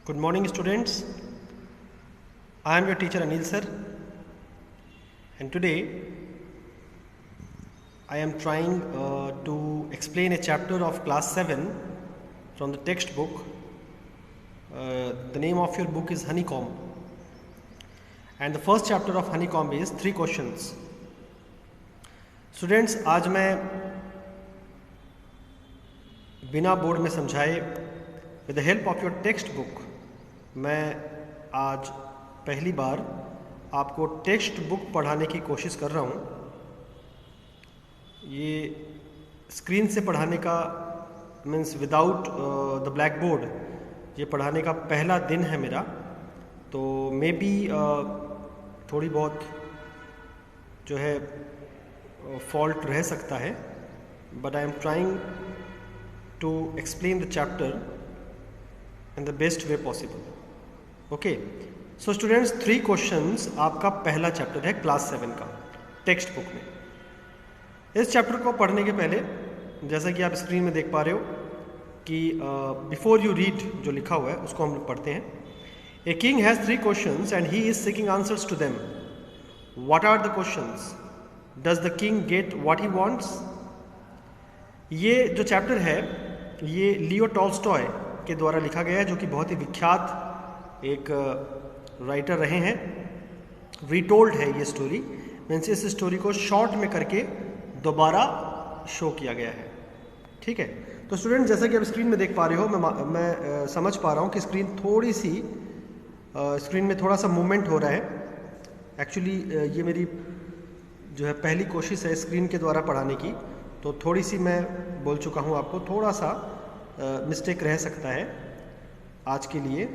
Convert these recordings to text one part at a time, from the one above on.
Good morning, students. I am your teacher Anil sir, and today I am trying to explain a chapter of class 7 from the textbook. The name of your book is Honeycomb, and the first chapter of Honeycomb is 3 questions. Students, आज मैं बिना board में समझाए with the help of your textbook मैं आज पहली बार आपको text book पढ़ाने की कोशिश कर रहा हूँ। ये स्क्रीन से पढ़ाने का means without the black board ये पढ़ाने का पहला दिन है मेरा, तो मे बी थोड़ी बहुत जो है फॉल्ट रह सकता है, but I am trying to explain the chapter in the best way possible. Okay, so students 3 questions आपका पहला चैप्टर है क्लास 7 का टेक्स्ट बुक में। इस चैप्टर को पढ़ने के पहले जैसा कि आप स्क्रीन में देख पा रहे हो कि बिफोर यू रीड जो लिखा हुआ है उसको हम लोग पढ़ते हैं। A king has 3 questions and he is seeking answers to them. What are the questions? Does the king get what he wants? ये जो चैप्टर है ये लियो टॉल्स्टॉय के द्वारा लिखा गया है, जो कि बहुत ही विख्यात एक राइटर रहे हैं। रीटोल्ड है ये स्टोरी, मीन्स इस स्टोरी को शॉर्ट में करके दोबारा शो किया गया है। ठीक है, तो स्टूडेंट जैसा कि आप स्क्रीन में देख पा रहे हो, मैं समझ पा रहा हूँ कि स्क्रीन में थोड़ा सा मूवमेंट हो रहा है। एक्चुअली ये मेरी जो है पहली कोशिश है स्क्रीन के द्वारा पढ़ाने की, तो थोड़ी सी मैं बोल चुका हूँ आपको, थोड़ा सा मिस्टेक रह सकता है आज के लिए,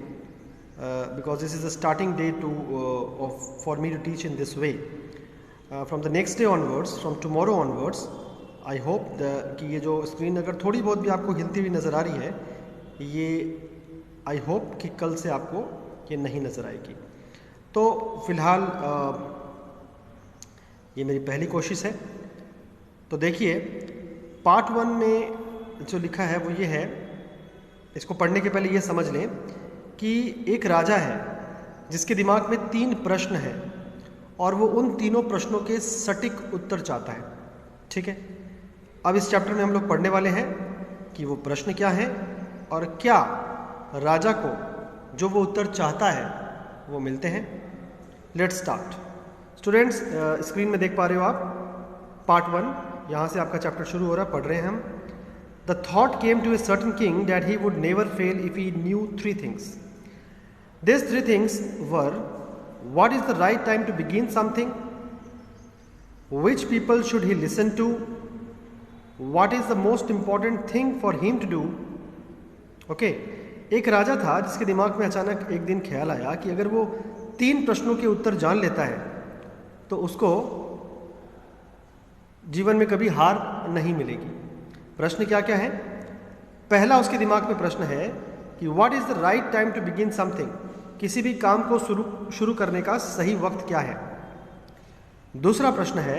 because this is the starting day for me to teach in this way. From the next day onwards, from tomorrow onwards, I hope कि ये जो स्क्रीन अगर थोड़ी बहुत भी आपको हिलती हुई नज़र आ रही है, ये आई होप कि कल से आपको ये नहीं नज़र आएगी। तो फिलहाल ये मेरी पहली कोशिश है। तो देखिए पार्ट 1 में जो लिखा है वो ये है, इसको पढ़ने के पहले ये समझ लें कि एक राजा है जिसके दिमाग में 3 प्रश्न हैं और वो उन तीनों प्रश्नों के सटीक उत्तर चाहता है। ठीक है, अब इस चैप्टर में हम लोग पढ़ने वाले हैं कि वो प्रश्न क्या है और क्या राजा को जो वो उत्तर चाहता है वो मिलते हैं। Let's start. स्टूडेंट्स स्क्रीन में देख पा रहे हो आप पार्ट 1, यहाँ से आपका चैप्टर शुरू हो रहा है, पढ़ रहे हैं हम। The thought came to a certain king that he would never fail if he knew 3 things. These 3 things were: what is the right time to begin something? Which people should he listen to? What is the most important thing for him to do? Okay, एक राजा था जिसके दिमाग में अचानक एक दिन ख्याल आया कि अगर वो 3 प्रश्नों के उत्तर जान लेता है तो उसको जीवन में कभी हार नहीं मिलेगी। प्रश्न क्या क्या है? पहला उसके दिमाग में प्रश्न है कि what is the right time to begin something, किसी भी काम को शुरू करने का सही वक्त क्या है। दूसरा प्रश्न है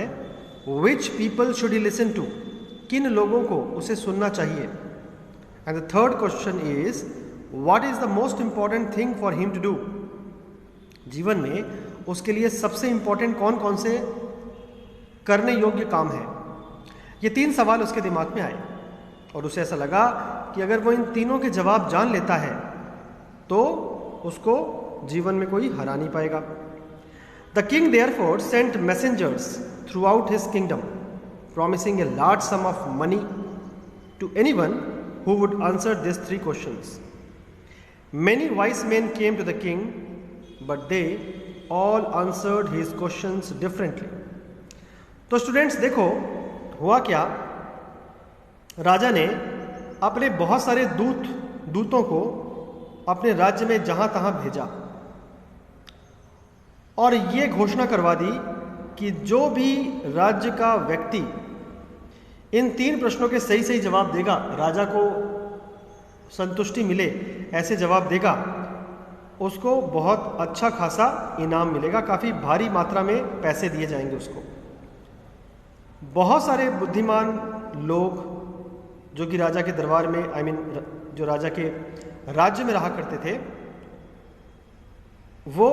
which people should he listen to, किन लोगों को उसे सुनना चाहिए। And the third question is what is the most important thing for him to do, जीवन में उसके लिए सबसे इंपॉर्टेंट कौन कौन से करने योग्य काम है। ये 3 सवाल उसके दिमाग में आए और उसे ऐसा लगा कि अगर वो इन तीनों के जवाब जान लेता है तो उसको जीवन में कोई हरा नहीं पाएगा। The king therefore sent messengers throughout his kingdom promising a large sum of money to anyone who would answer this 3 questions. Many wise men came to the king but they all answered his questions differently. तो students देखो हुआ क्या, राजा ने अपने बहुत सारे दूतों को अपने राज्य में जहां तहां भेजा और ये घोषणा करवा दी कि जो भी राज्य का व्यक्ति इन 3 प्रश्नों के सही सही जवाब देगा, राजा को संतुष्टि मिले ऐसे जवाब देगा, उसको बहुत अच्छा खासा इनाम मिलेगा, काफ़ी भारी मात्रा में पैसे दिए जाएंगे उसको। बहुत सारे बुद्धिमान लोग जो कि राजा के दरबार में जो राजा के राज्य में रहा करते थे, वो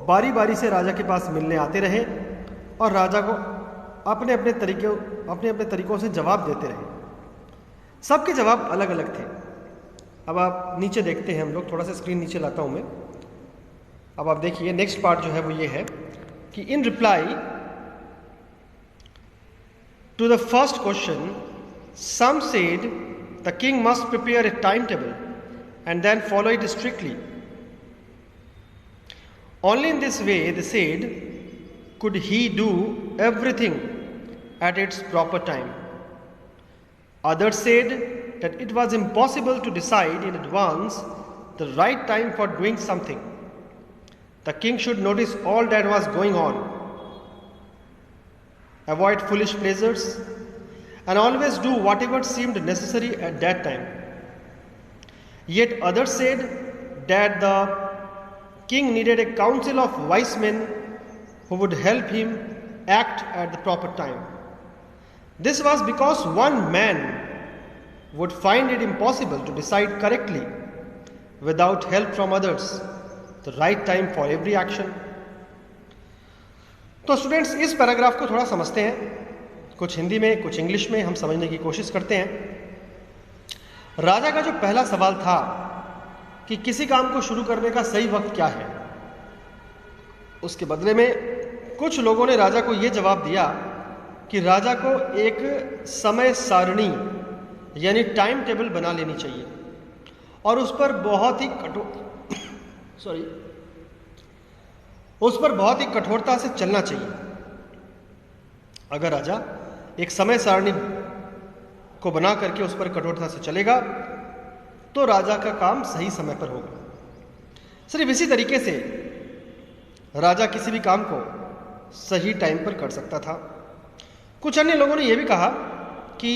बारी बारी से राजा के पास मिलने आते रहे और राजा को अपने अपने तरीकों से जवाब देते रहे। सबके जवाब अलग अलग थे। अब आप नीचे देखते हैं, हम लोग थोड़ा सा स्क्रीन नीचे लाता हूं मैं। अब आप देखिए नेक्स्ट पार्ट जो है वो ये है कि in reply to the first question some said the king must prepare a time table and then follow it strictly. Only in this way, they said, could he do everything at its proper time. Others said that it was impossible to decide in advance the right time for doing something. The king should notice all that was going on, avoid foolish pleasures, and always do whatever seemed necessary at that time. Yet others said that the king needed a council of wise men who would help him act at the proper time. This was because one man would find it impossible to decide correctly without help from others, the right time for every action. तो students इस paragraph को थोड़ा समझते हैं, कुछ हिंदी में कुछ English में हम समझने की कोशिश करते हैं। राजा का जो पहला सवाल था कि किसी काम को शुरू करने का सही वक्त क्या है, उसके बदले में कुछ लोगों ने राजा को यह जवाब दिया कि राजा को एक समय सारणी यानी टाइम टेबल बना लेनी चाहिए और उस पर बहुत ही कठोरता से चलना चाहिए। अगर राजा एक समय सारणी को बना करके उस पर कठोरता से चलेगा तो राजा का काम सही समय पर होगा। सिर्फ इसी तरीके से राजा किसी भी काम को सही टाइम पर कर सकता था। कुछ अन्य लोगों ने यह भी कहा कि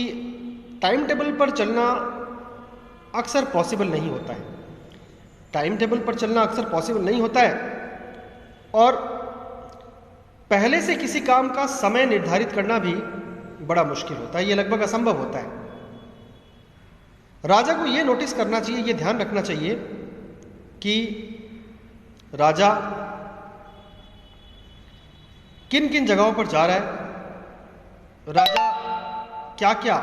टाइम टेबल पर चलना अक्सर पॉसिबल नहीं होता है। टाइम टेबल पर चलना अक्सर पॉसिबल नहीं होता है और पहले से किसी काम का समय निर्धारित करना भी बड़ा मुश्किल होता है, ये लगभग असंभव होता है। राजा को यह नोटिस करना चाहिए, यह ध्यान रखना चाहिए कि राजा किन किन जगहों पर जा रहा है, राजा क्या क्या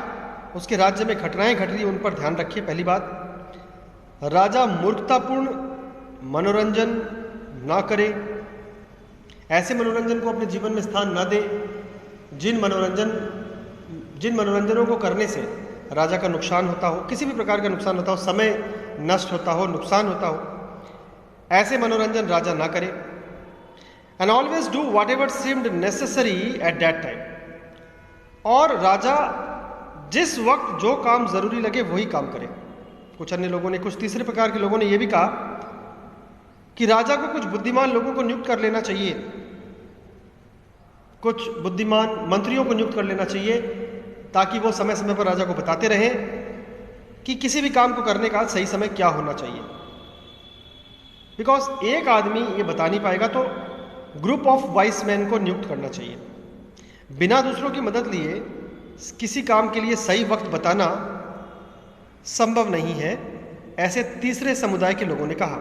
उसके राज्य में घटनाएं घट रही हैं उन पर ध्यान रखिए। पहली बात, राजा मूर्खतापूर्ण मनोरंजन ना करे, ऐसे मनोरंजन को अपने जीवन में स्थान ना दे जिन मनोरंजनों को करने से राजा का नुकसान होता हो, किसी भी प्रकार का नुकसान होता हो, समय नष्ट होता हो, नुकसान होता हो, ऐसे मनोरंजन राजा ना करे। And always do what ever seemed necessary at that time, और राजा जिस वक्त जो काम जरूरी लगे वही काम करे। कुछ अन्य लोगों ने, कुछ तीसरे प्रकार के लोगों ने यह भी कहा कि राजा को कुछ बुद्धिमान लोगों को नियुक्त कर लेना चाहिए, कुछ बुद्धिमान मंत्रियों को नियुक्त कर लेना चाहिए ताकि वो समय समय पर राजा को बताते रहें कि किसी भी काम को करने का सही समय क्या होना चाहिए। बिकॉज एक आदमी ये बता नहीं पाएगा तो ग्रुप ऑफ वाइस मैन को नियुक्त करना चाहिए। बिना दूसरों की मदद लिए किसी काम के लिए सही वक्त बताना संभव नहीं है, ऐसे तीसरे समुदाय के लोगों ने कहा।